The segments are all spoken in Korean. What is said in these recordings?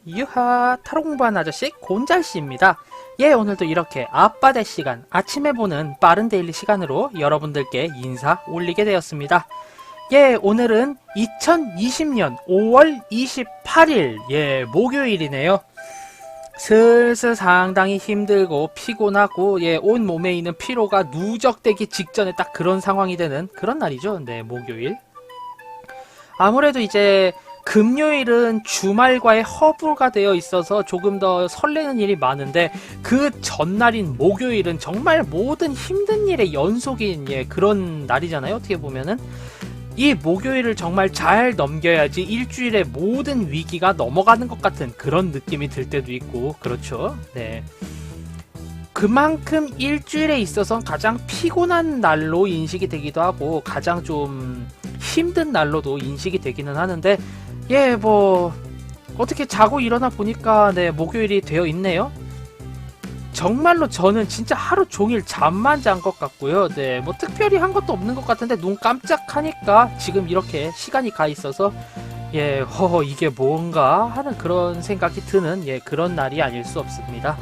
유하, 타로 공부하는 아저씨 곤잘씨입니다. 예, 오늘도 이렇게 아빠대 시간, 아침에 보는 빠른 데일리 시간으로 여러분들께 인사 올리게 되었습니다. 예, 오늘은 2020년 5월 28일, 예, 목요일이네요. 슬슬 상당히 힘들고 피곤하고, 예, 온 몸에 있는 피로가 누적되기 직전에 딱 그런 상황이 되는 그런 날이죠. 네, 목요일. 아무래도 이제 금요일은 주말과의 허브가 되어 있어서 조금 더 설레는 일이 많은데, 그 전날인 목요일은 정말 모든 힘든 일의 연속인, 예, 그런 날이잖아요. 어떻게 보면은 이 목요일을 정말 잘 넘겨야지 일주일의 모든 위기가 넘어가는 것 같은 그런 느낌이 들 때도 있고, 그렇죠. 네. 그만큼 일주일에 있어서 가장 피곤한 날로 인식이 되기도 하고, 가장 좀 힘든 날로도 인식이 되기는 하는데, 예, 뭐 어떻게 자고 일어나 보니까 네, 목요일이 되어 있네요. 정말로 저는 진짜 하루 종일 잠만 잔 것 같고요. 네, 뭐 특별히 한 것도 없는 것 같은데 눈 깜짝하니까 지금 이렇게 시간이 가 있어서, 예, 이게 뭔가 하는 그런 생각이 드는, 예, 그런 날이 아닐 수 없습니다.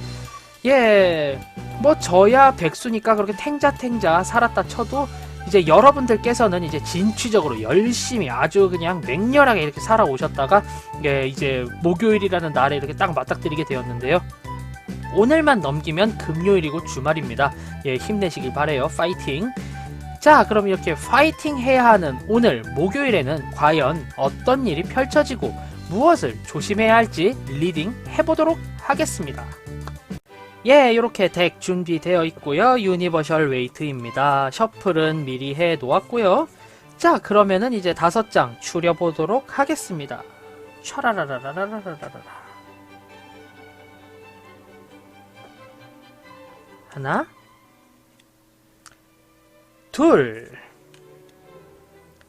예, 뭐 저야 백수니까 그렇게 탱자탱자 살았다 쳐도, 이제 여러분들께서는 이제 진취적으로 열심히 아주 그냥 맹렬하게 이렇게 살아오셨다가, 예, 이제 목요일이라는 날에 이렇게 딱 맞닥뜨리게 되었는데요. 오늘만 넘기면 금요일이고 주말입니다. 예, 힘내시길 바래요. 파이팅! 자, 그럼 이렇게 파이팅 해야 하는 오늘 목요일에는 과연 어떤 일이 펼쳐지고 무엇을 조심해야 할지 리딩 해보도록 하겠습니다. 예, 이렇게 덱 준비되어 있고요. 유니버셜 웨이트입니다. 셔플은 미리 해 놓았고요. 자, 그러면은 이제 5장 추려보도록 하겠습니다. 촤라라라라라라라라. 하나, 둘,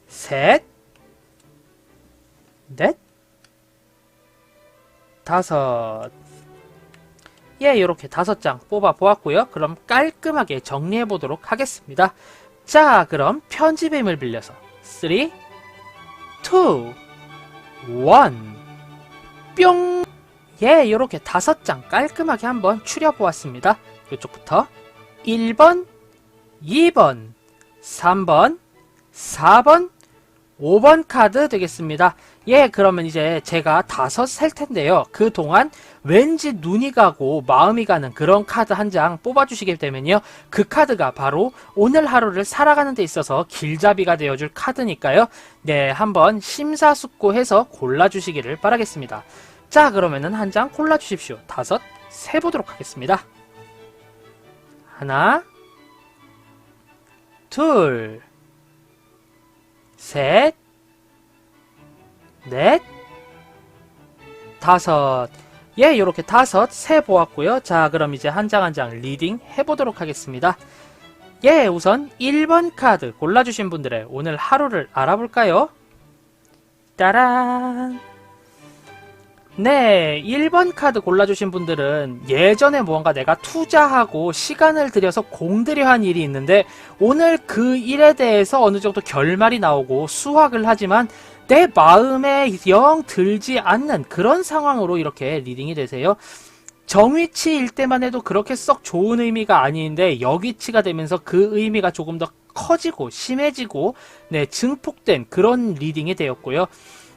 셋, 넷, 다섯. 예, 이렇게 5장 뽑아 보았고요. 그럼 깔끔하게 정리해 보도록 하겠습니다. 자, 그럼 편집의 힘을 빌려서 3, 2, 1, 뿅! 예, 이렇게 5장 깔끔하게 한번 추려 보았습니다. 이쪽부터 1번, 2번, 3번, 4번, 5번 카드 되겠습니다. 예, 그러면 이제 제가 5 셀 텐데요. 그동안 왠지 눈이 가고 마음이 가는 그런 카드 한 장 뽑아주시게 되면요, 그 카드가 바로 오늘 하루를 살아가는 데 있어서 길잡이가 되어줄 카드니까요. 네, 한번 심사숙고해서 골라주시기를 바라겠습니다. 자, 그러면은 한 장 골라주십시오. 5 세보도록 하겠습니다. 하나, 둘, 셋, 넷, 5. 예, 이렇게 5 세 보았고요. 자, 그럼 이제 한 장 한 장 리딩 해보도록 하겠습니다. 예, 우선 1번 카드 골라주신 분들의 오늘 하루를 알아볼까요? 따란! 네, 1번 카드 골라주신 분들은 예전에 무언가 내가 투자하고 시간을 들여서 공들여 한 일이 있는데, 오늘 그 일에 대해서 어느 정도 결말이 나오고 수확을 하지만 내 마음에 영 들지 않는 그런 상황으로 이렇게 리딩이 되세요. 정위치일 때만 해도 그렇게 썩 좋은 의미가 아닌데, 역위치가 되면서 그 의미가 조금 더 커지고 심해지고, 네, 증폭된 그런 리딩이 되었고요.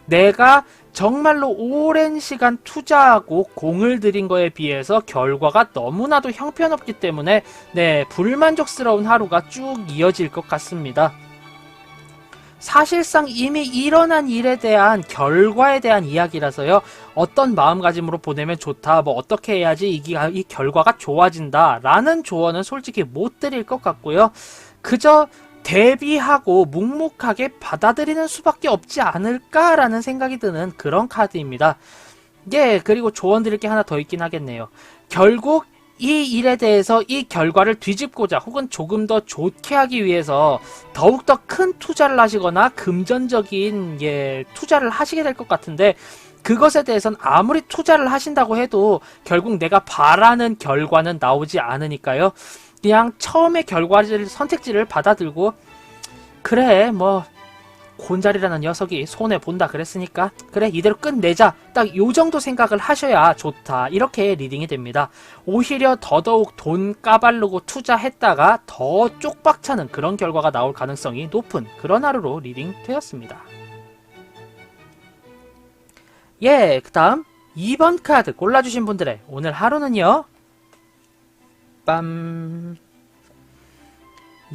내가 정말로 오랜 시간 투자하고 공을 들인 거에 비해서 결과가 너무나도 형편없기 때문에, 네, 불만족스러운 하루가 쭉 이어질 것 같습니다. 사실상 이미 일어난 일에 대한 결과에 대한 이야기라서요, 어떤 마음가짐으로 보내면 좋다, 뭐 어떻게 해야지 이 결과가 좋아진다 라는 조언은 솔직히 못 드릴 것 같고요. 그저 대비하고 묵묵하게 받아들이는 수밖에 없지 않을까라는 생각이 드는 그런 카드입니다. 예, 그리고 조언 드릴 게 하나 더 있긴 하겠네요. 결국 이 일에 대해서 이 결과를 뒤집고자 혹은 조금 더 좋게 하기 위해서 더욱더 큰 투자를 하시거나 금전적인, 예, 투자를 하시게 될 것 같은데, 그것에 대해서는 아무리 투자를 하신다고 해도 결국 내가 바라는 결과는 나오지 않으니까요. 그냥 처음에 선택지를 받아들고, 그래, 뭐 곤잘이라는 녀석이 손해본다 그랬으니까 그래 이대로 끝내자, 딱 요정도 생각을 하셔야 좋다, 이렇게 리딩이 됩니다. 오히려 더더욱 돈 까발르고 투자했다가 더 쪽박차는 그런 결과가 나올 가능성이 높은 그런 하루로 리딩 되었습니다. 예, 그 다음 2번 카드 골라주신 분들의 오늘 하루는요, 빰.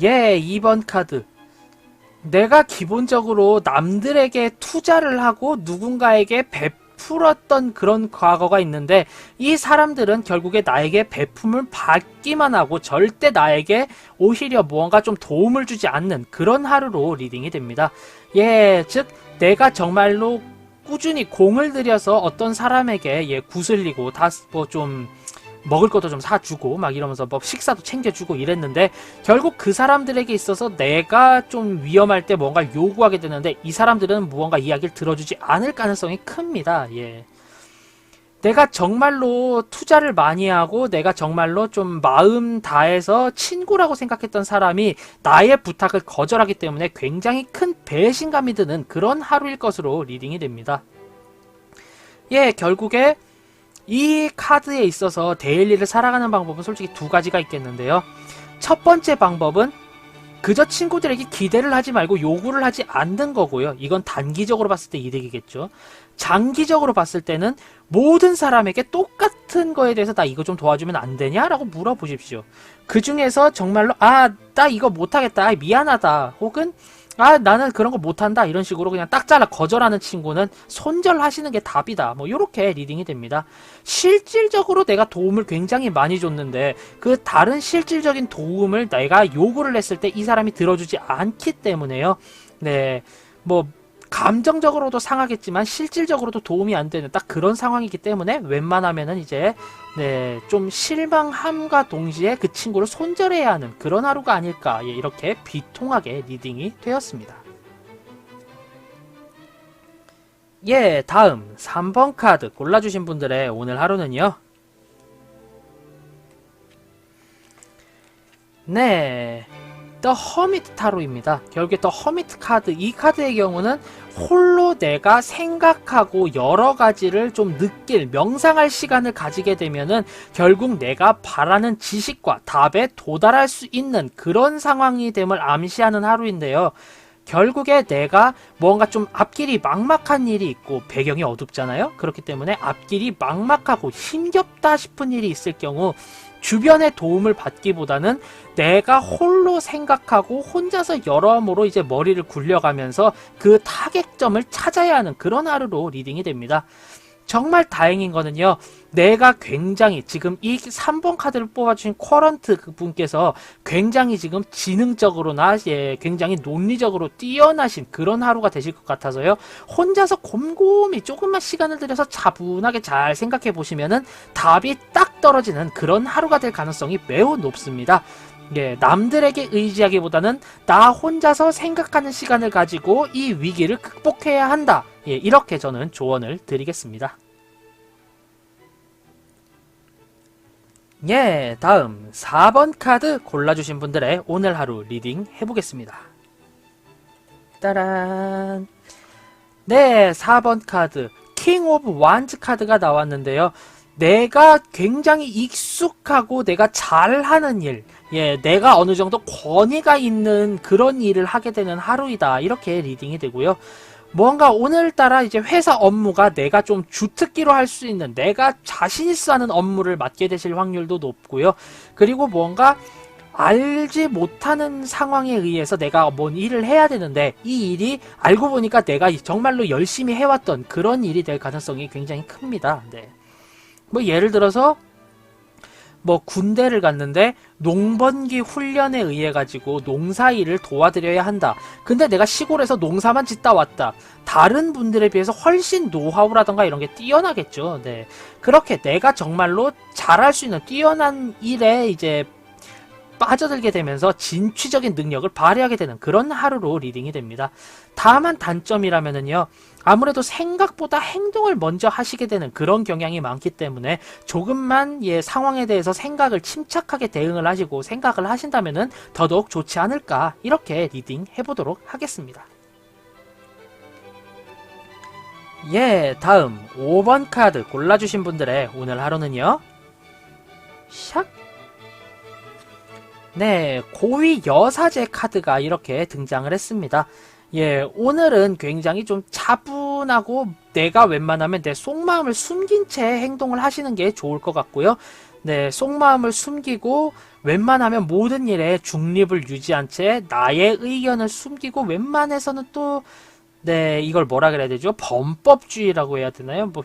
예, 2번 카드. 내가 기본적으로 남들에게 투자를 하고 누군가에게 베풀었던 그런 과거가 있는데, 이 사람들은 결국에 나에게 베품을 받기만 하고 절대 나에게 오히려 무언가 좀 도움을 주지 않는 그런 하루로 리딩이 됩니다. 예, 즉 내가 정말로 꾸준히 공을 들여서 어떤 사람에게 구슬리고 다 뭐 좀 먹을 것도 좀 사주고 막 이러면서 뭐 식사도 챙겨주고 이랬는데, 결국 그 사람들에게 있어서 내가 좀 위험할 때 뭔가 요구하게 되는데 이 사람들은 무언가 이야기를 들어주지 않을 가능성이 큽니다. 예. 내가 정말로 투자를 많이 하고 내가 정말로 좀 마음 다해서 친구라고 생각했던 사람이 나의 부탁을 거절하기 때문에 굉장히 큰 배신감이 드는 그런 하루일 것으로 리딩이 됩니다. 예, 결국에 이 카드에 있어서 데일리를 살아가는 방법은 솔직히 두 가지가 있겠는데요. 첫 번째 방법은 그저 친구들에게 기대를 하지 말고 요구를 하지 않는 거고요. 이건 단기적으로 봤을 때 이득이겠죠. 장기적으로 봤을 때는 모든 사람에게 똑같은 거에 대해서 나 이거 좀 도와주면 안 되냐? 라고 물어보십시오. 그 중에서 정말로 나 이거 못하겠다, 미안하다, 혹은 나는 그런 거 못한다, 이런 식으로 그냥 딱 잘라 거절하는 친구는 손절하시는 게 답이다, 뭐 요렇게 리딩이 됩니다. 실질적으로 내가 도움을 굉장히 많이 줬는데 그 다른 실질적인 도움을 내가 요구를 했을 때 이 사람이 들어주지 않기 때문에요. 네, 뭐 감정적으로도 상하겠지만 실질적으로도 도움이 안 되는 딱 그런 상황이기 때문에 웬만하면은 이제 좀 실망함과 동시에 그 친구를 손절해야 하는 그런 하루가 아닐까, 이렇게 비통하게 리딩이 되었습니다. 예, 다음 3번 카드 골라주신 분들의 오늘 하루는요, 네, The Hermit 타로입니다. 결국에 The Hermit 카드, 이 카드의 경우는 홀로 내가 생각하고 여러 가지를 좀 느낄, 명상할 시간을 가지게 되면은 결국 내가 바라는 지식과 답에 도달할 수 있는 그런 상황이 됨을 암시하는 하루인데요. 결국에 내가 뭔가 좀 앞길이 막막한 일이 있고 배경이 어둡잖아요. 그렇기 때문에 앞길이 막막하고 힘겹다 싶은 일이 있을 경우 주변의 도움을 받기보다는 내가 홀로 생각하고 혼자서 여러모로 이제 머리를 굴려가면서 그 타겟점을 찾아야 하는 그런 하루로 리딩이 됩니다. 정말 다행인 거는요, 내가 굉장히 지금 이 3번 카드를 뽑아주신 쿼런트 그분께서 굉장히 지금 지능적으로나 굉장히 논리적으로 뛰어나신 그런 하루가 되실 것 같아서요, 혼자서 곰곰이 조금만 시간을 들여서 차분하게 잘 생각해 보시면은 답이 딱 떨어지는 그런 하루가 될 가능성이 매우 높습니다. 예, 남들에게 의지하기보다는 나 혼자서 생각하는 시간을 가지고 이 위기를 극복해야 한다. 예, 이렇게 저는 조언을 드리겠습니다. 예, 다음 4번 카드 골라주신 분들의 오늘 하루 리딩 해보겠습니다. 따란. 네, 4번 카드 킹 오브 완즈 카드가 나왔는데요. 내가 굉장히 익숙하고 내가 잘하는 일, 내가 어느 정도 권위가 있는 그런 일을 하게 되는 하루이다, 이렇게 리딩이 되고요. 뭔가 오늘따라 이제 회사 업무가 내가 좀 주특기로 할 수 있는, 내가 자신있어 하는 업무를 맡게 되실 확률도 높고요. 그리고 뭔가 알지 못하는 상황에 의해서 내가 뭔 일을 해야 되는데 이 일이 알고 보니까 내가 정말로 열심히 해왔던 그런 일이 될 가능성이 굉장히 큽니다. 네. 뭐 예를 들어서 뭐 군대를 갔는데 농번기 훈련에 의해 가지고 농사일을 도와드려야 한다. 근데 내가 시골에서 농사만 짓다 왔다. 다른 분들에 비해서 훨씬 노하우라던가 이런 게 뛰어나겠죠. 네. 그렇게 내가 정말로 잘할 수 있는 뛰어난 일에 이제 빠져들게 되면서 진취적인 능력을 발휘하게 되는 그런 하루로 리딩이 됩니다. 다만 단점이라면은요, 아무래도 생각보다 행동을 먼저 하시게 되는 그런 경향이 많기 때문에 조금만 상황에 대해서 생각을 침착하게 대응을 하시고 생각을 하신다면은 더더욱 좋지 않을까, 이렇게 리딩 해보도록 하겠습니다. 예, 다음 5번 카드 골라주신 분들의 오늘 하루는요. 샥. 네, 고위 여사제 카드가 이렇게 등장을 했습니다. 예, 오늘은 굉장히 좀 차분하고 내가 웬만하면 내 속마음을 숨긴 채 행동을 하시는 게 좋을 것 같고요. 네, 속마음을 숨기고 웬만하면 모든 일에 중립을 유지한 채 나의 의견을 숨기고 웬만해서는 또 네, 이걸 뭐라 그래야 되죠? 범법주의라고 해야 되나요? 뭐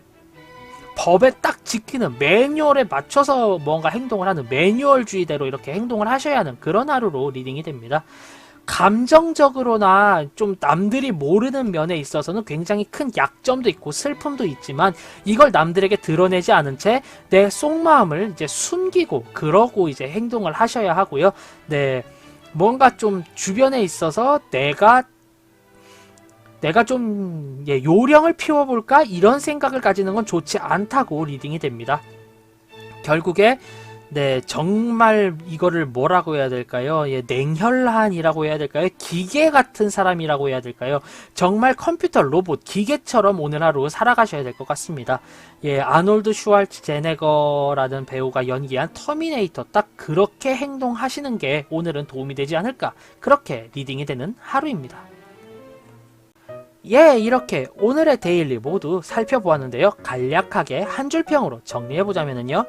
법에 딱 지키는 매뉴얼에 맞춰서 뭔가 행동을 하는 매뉴얼주의대로 이렇게 행동을 하셔야 하는 그런 하루로 리딩이 됩니다. 감정적으로나 좀 남들이 모르는 면에 있어서는 굉장히 큰 약점도 있고 슬픔도 있지만 이걸 남들에게 드러내지 않은 채 내 속마음을 이제 숨기고 그러고 이제 행동을 하셔야 하고요. 네, 뭔가 좀 주변에 있어서 내가 좀 요령을 피워볼까 이런 생각을 가지는 건 좋지 않다고 리딩이 됩니다. 결국에 네, 정말 이거를 뭐라고 해야 될까요? 예, 냉혈한이라고 해야 될까요? 기계 같은 사람이라고 해야 될까요? 정말 컴퓨터 로봇 기계처럼 오늘 하루 살아가셔야 될 것 같습니다. 예, 아놀드 슈왈츠제네거라는 배우가 연기한 터미네이터 딱 그렇게 행동하시는 게 오늘은 도움이 되지 않을까? 그렇게 리딩이 되는 하루입니다. 예, 이렇게 오늘의 데일리 모두 살펴보았는데요. 간략하게 한 줄 평으로 정리해보자면요.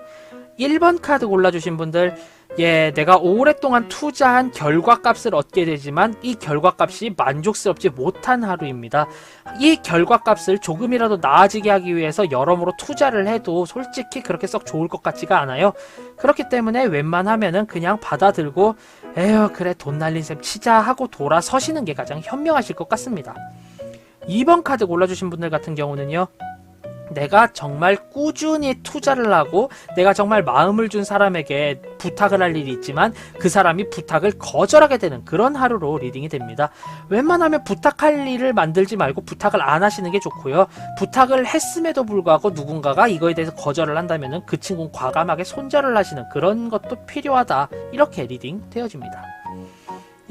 1번 카드 골라주신 분들, 예, 내가 오랫동안 투자한 결과값을 얻게 되지만 이 결과값이 만족스럽지 못한 하루입니다. 이 결과값을 조금이라도 나아지게 하기 위해서 여러모로 투자를 해도 솔직히 그렇게 썩 좋을 것 같지가 않아요. 그렇기 때문에 웬만하면은 그냥 받아들고 에휴 그래 돈 날린 셈 치자 하고 돌아서시는 게 가장 현명하실 것 같습니다. 2번 카드 골라주신 분들 같은 경우는요. 내가 정말 꾸준히 투자를 하고 내가 정말 마음을 준 사람에게 부탁을 할 일이 있지만 그 사람이 부탁을 거절하게 되는 그런 하루로 리딩이 됩니다. 웬만하면 부탁할 일을 만들지 말고 부탁을 안 하시는 게 좋고요. 부탁을 했음에도 불구하고 누군가가 이거에 대해서 거절을 한다면 그 친구는 과감하게 손절을 하시는 그런 것도 필요하다. 이렇게 리딩 되어집니다.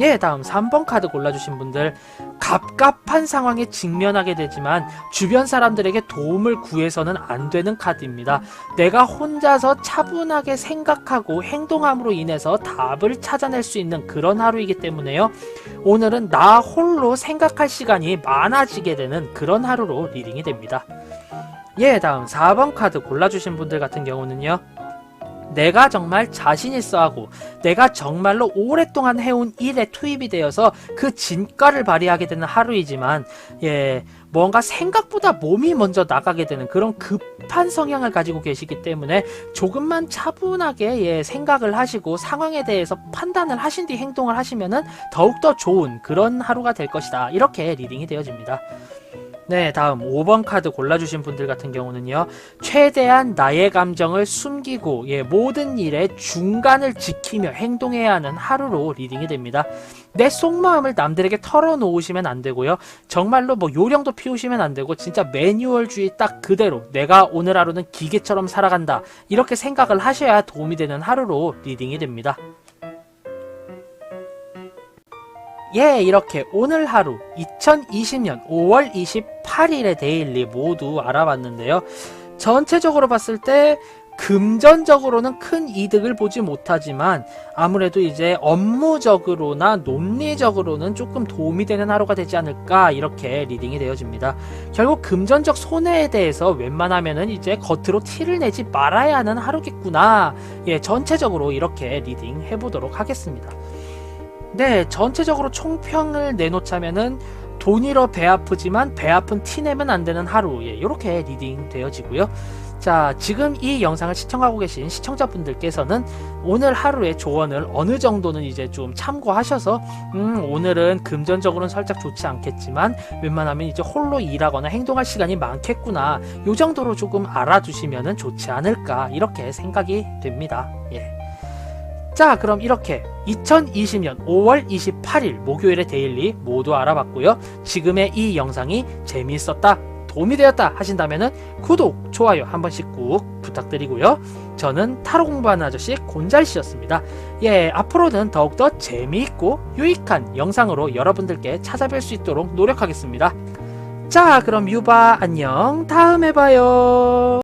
예, 다음 3번 카드 골라주신 분들, 갑갑한 상황에 직면하게 되지만 주변 사람들에게 도움을 구해서는 안 되는 카드입니다. 내가 혼자서 차분하게 생각하고 행동함으로 인해서 답을 찾아낼 수 있는 그런 하루이기 때문에요. 오늘은 나 홀로 생각할 시간이 많아지게 되는 그런 하루로 리딩이 됩니다. 예, 다음 4번 카드 골라주신 분들 같은 경우는요. 내가 정말 자신 있어 하고 내가 정말로 오랫동안 해온 일에 투입이 되어서 그 진가를 발휘하게 되는 하루이지만 예, 뭔가 생각보다 몸이 먼저 나가게 되는 그런 급한 성향을 가지고 계시기 때문에 조금만 차분하게 예, 생각을 하시고 상황에 대해서 판단을 하신 뒤 행동을 하시면은 더욱더 좋은 그런 하루가 될 것이다. 이렇게 리딩이 되어집니다. 네, 다음 5번 카드 골라주신 분들 같은 경우는요. 최대한 나의 감정을 숨기고 예, 모든 일에 중간을 지키며 행동해야 하는 하루로 리딩이 됩니다. 내 속마음을 남들에게 털어놓으시면 안 되고요. 정말로 뭐 요령도 피우시면 안 되고 진짜 매뉴얼주의 딱 그대로 내가 오늘 하루는 기계처럼 살아간다. 이렇게 생각을 하셔야 도움이 되는 하루로 리딩이 됩니다. 예, 이렇게 오늘 하루 2020년 5월 28일의 데일리 모두 알아봤는데요. 전체적으로 봤을 때 금전적으로는 큰 이득을 보지 못하지만 아무래도 이제 업무적으로나 논리적으로는 조금 도움이 되는 하루가 되지 않을까 이렇게 리딩이 되어집니다. 결국 금전적 손해에 대해서 웬만하면은 이제 겉으로 티를 내지 말아야 하는 하루겠구나. 예, 전체적으로 이렇게 리딩 해보도록 하겠습니다. 네, 전체적으로 총평을 내놓자면은 돈 잃어 배 아프지만 배 아픈 티 내면 안 되는 하루, 예, 이렇게 리딩 되어지고요. 자, 지금 이 영상을 시청하고 계신 시청자분들께서는 오늘 하루의 조언을 어느 정도는 이제 좀 참고하셔서 오늘은 금전적으로는 살짝 좋지 않겠지만 웬만하면 이제 홀로 일하거나 행동할 시간이 많겠구나, 요 정도로 조금 알아두시면 좋지 않을까 이렇게 생각이 됩니다. 예. 자, 그럼 이렇게 2020년 5월 28일 목요일의 데일리 모두 알아봤고요. 지금의 이 영상이 재미있었다, 도움이 되었다 하신다면 구독, 좋아요 한 번씩 꾹 부탁드리고요. 저는 타로 공부하는 아저씨 곤잘씨였습니다. 예, 앞으로는 더욱더 재미있고 유익한 영상으로 여러분들께 찾아뵐 수 있도록 노력하겠습니다. 자, 그럼 유바 안녕. 다음에 봐요.